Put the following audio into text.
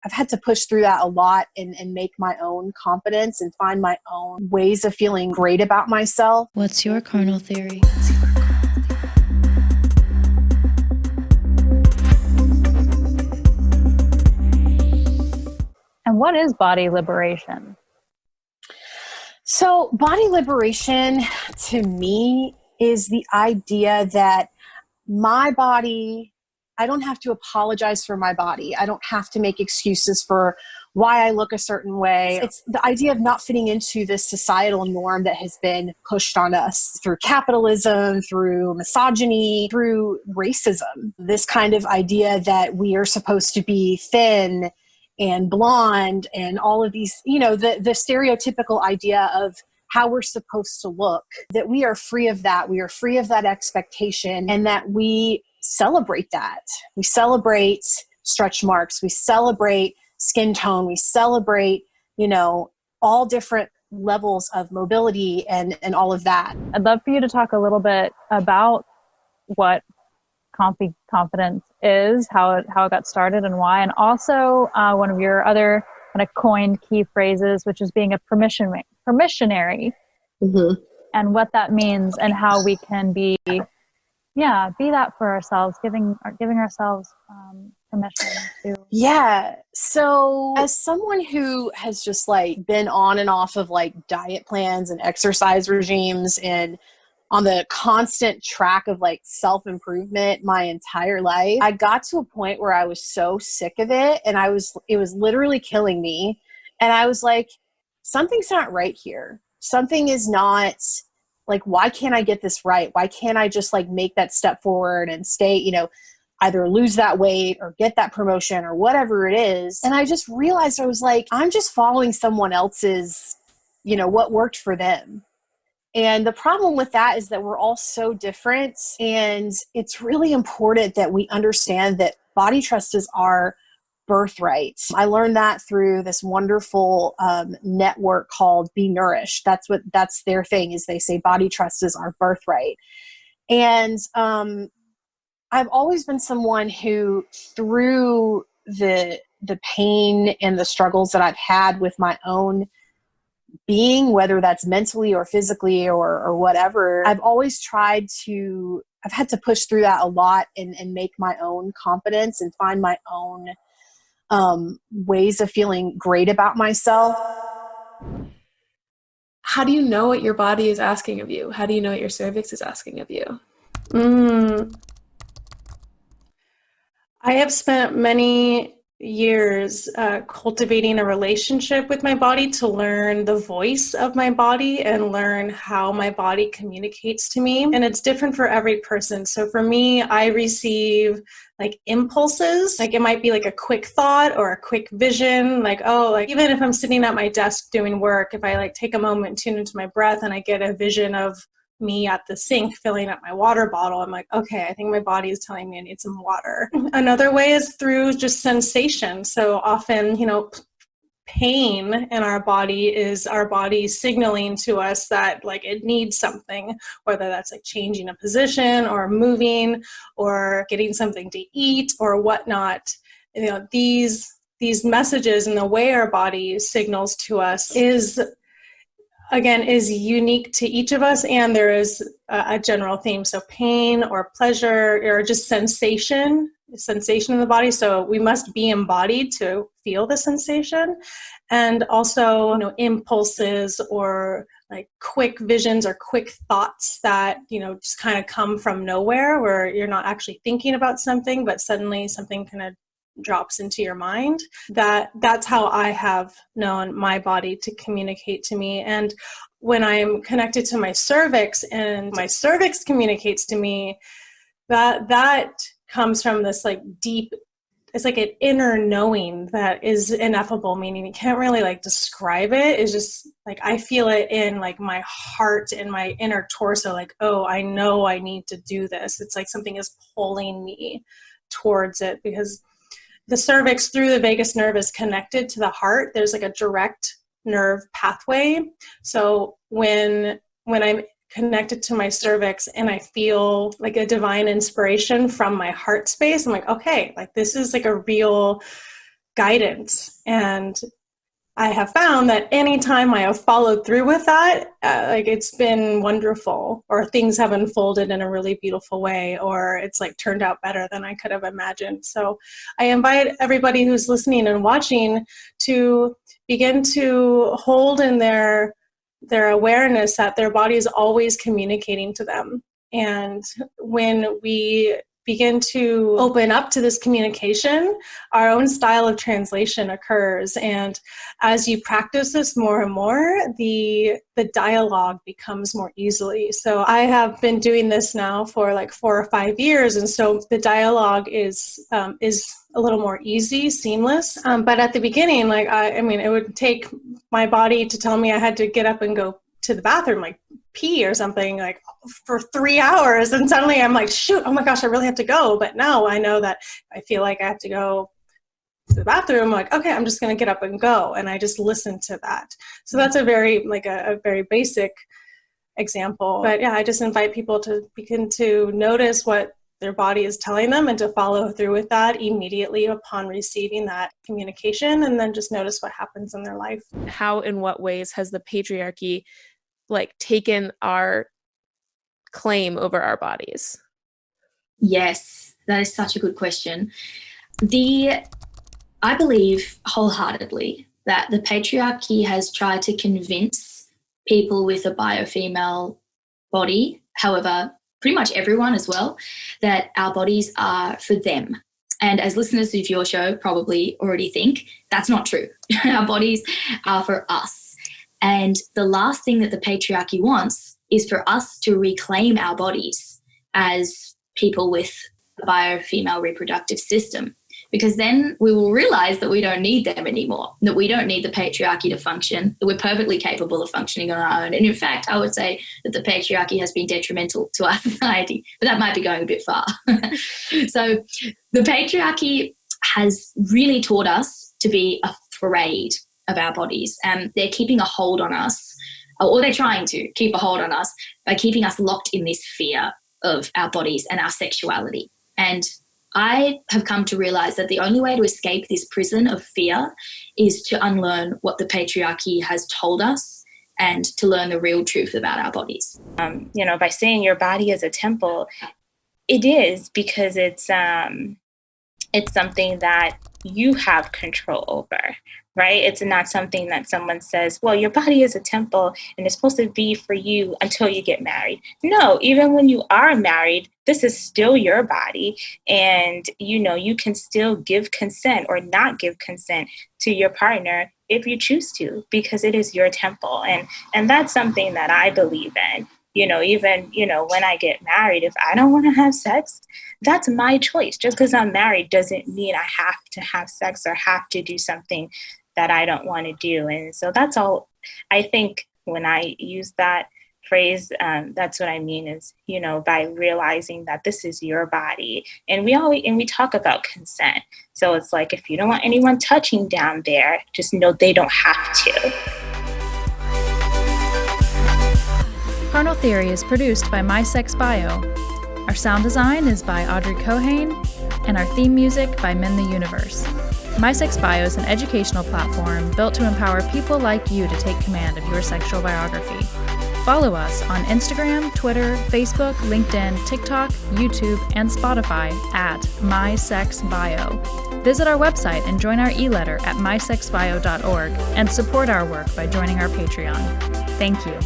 I've had to push through that a lot and make my own confidence and find my own ways of feeling great about myself. What's your carnal theory? And what is body liberation? So body liberation to me is the idea that my body, I don't have to apologize for my body. I don't have to make excuses for why I look a certain way. It's the idea of not fitting into this societal norm that has been pushed on us through capitalism, through misogyny, through racism. This kind of idea that we are supposed to be thin and blonde and all of these, the stereotypical idea of how we're supposed to look, that we are free of that. We are free of that expectation, and that we celebrate that. We celebrate stretch marks. We celebrate skin tone. We celebrate, all different levels of mobility and all of that. I'd love for you to talk a little bit about what confidence is, how it got started and why, and also one of your other kind of coined key phrases, which is being a permissionary, mm-hmm. and what that means and how we can be that for ourselves, giving ourselves permission to. Yeah. So as someone who has just been on and off of diet plans and exercise regimes and on the constant track of self-improvement my entire life, I got to a point where I was so sick of it, and it was literally killing me. And I was like, something's not right here. Something is not, why can't I get this right? Why can't I just make that step forward and stay, either lose that weight or get that promotion or whatever it is. And I just realized I was I'm just following someone else's, what worked for them. And the problem with that is that we're all so different, and it's really important that we understand that body trust is our birthright. I learned that through this wonderful network called Be Nourished. That's their thing, is they say body trust is our birthright. And I've always been someone who, through the pain and the struggles that I've had with my own being, whether that's mentally or physically or whatever, I've had to push through that a lot and make my own confidence and find my own ways of feeling great about myself. How do you know what your body is asking of you? How do you know what your cervix is asking of you? I have spent many years cultivating a relationship with my body to learn the voice of my body and learn how my body communicates to me. And it's different for every person. So for me, I receive impulses. It might be a quick thought or a quick vision. Even if I'm sitting at my desk doing work, if I take a moment and tune into my breath and I get a vision of me at the sink filling up my water bottle, I'm okay, I think my body is telling me I need some water. Another way is through just sensation. So often, pain in our body is our body signaling to us that it needs something, whether that's changing a position or moving or getting something to eat or whatnot. These messages and the way our body signals to us is unique to each of us, and there is a general theme. So pain or pleasure or just sensation in the body. So we must be embodied to feel the sensation. And also, impulses or quick visions or quick thoughts that, just kind of come from nowhere, where you're not actually thinking about something, but suddenly something kind of drops into your mind. That's how I have known my body to communicate to me. And when I'm connected to my cervix and my cervix communicates to me, that comes from this deep, it's an inner knowing that is ineffable, meaning you can't really describe it. It's just I feel it in my heart and my inner torso, oh, I know I need to do this. It's something is pulling me towards it, because the cervix through the vagus nerve is connected to the heart. There's a direct nerve pathway. So when I'm connected to my cervix and I feel a divine inspiration from my heart space, I'm okay, this is a real guidance. And I have found that anytime I have followed through with that, like it's been wonderful, or things have unfolded in a really beautiful way, or it's like turned out better than I could have imagined. So I invite everybody who's listening and watching to begin to hold in their awareness that their body is always communicating to them. And when we begin to open up to this communication, our own style of translation occurs. And as you practice this more and more, the dialogue becomes more easily. So I have been doing this now for like 4 or 5 years. And so the dialogue is a little more easy, seamless. But at the beginning, like, I mean, it would take my body to tell me I had to get up and go to the bathroom, like pee or something, like for 3 hours. And suddenly I'm like, shoot, oh my gosh, I really have to go. But now I know that I feel like I have to go to the bathroom. I'm like, okay, I'm just going to get up and go. And I just listen to that. So that's a very, like a very basic example. But yeah, I just invite people to begin to notice what their body is telling them and to follow through with that immediately upon receiving that communication, and then just notice what happens in their life. How, in what ways has the patriarchy like taken our claim over our bodies? Yes, that is such a good question. I believe wholeheartedly that the patriarchy has tried to convince people with a biofemale body, however, pretty much everyone as well, that our bodies are for them. And as listeners of your show probably already think, that's not true. Our bodies are for us. And the last thing that the patriarchy wants is for us to reclaim our bodies as people with a biofemale reproductive system, because then we will realize that we don't need them anymore, that we don't need the patriarchy to function, that we're perfectly capable of functioning on our own. And in fact, I would say that the patriarchy has been detrimental to our society, but that might be going a bit far. So the patriarchy has really taught us to be afraid of our bodies, and they're keeping a hold on us, or they're trying to keep a hold on us by keeping us locked in this fear of our bodies and our sexuality. And I have come to realize that the only way to escape this prison of fear is to unlearn what the patriarchy has told us and to learn the real truth about our bodies. By saying your body is a temple, it is, because it's something that you have control over, right? It's not something that someone says, well, your body is a temple and it's supposed to be for you until you get married. No, even when you are married, this is still your body. And, you can still give consent or not give consent to your partner if you choose to, because it is your temple. And that's something that I believe in. Even when I get married, if I don't want to have sex, that's my choice. Just because I'm married doesn't mean I have to have sex or have to do something that I don't want to do. And so that's all. I think when I use that phrase, that's what I mean is, by realizing that this is your body. And we talk about consent. So it's like, if you don't want anyone touching down there, just know they don't have to. Carnal Theory is produced by My Sex Bio. Our sound design is by Audrey Cohane, and our theme music by Men the Universe. My Sex Bio is an educational platform built to empower people like you to take command of your sexual biography. Follow us on Instagram, Twitter, Facebook, LinkedIn, TikTok, YouTube, and Spotify at My Sex Bio. Visit our website and join our e-letter at mysexbio.org and support our work by joining our Patreon. Thank you.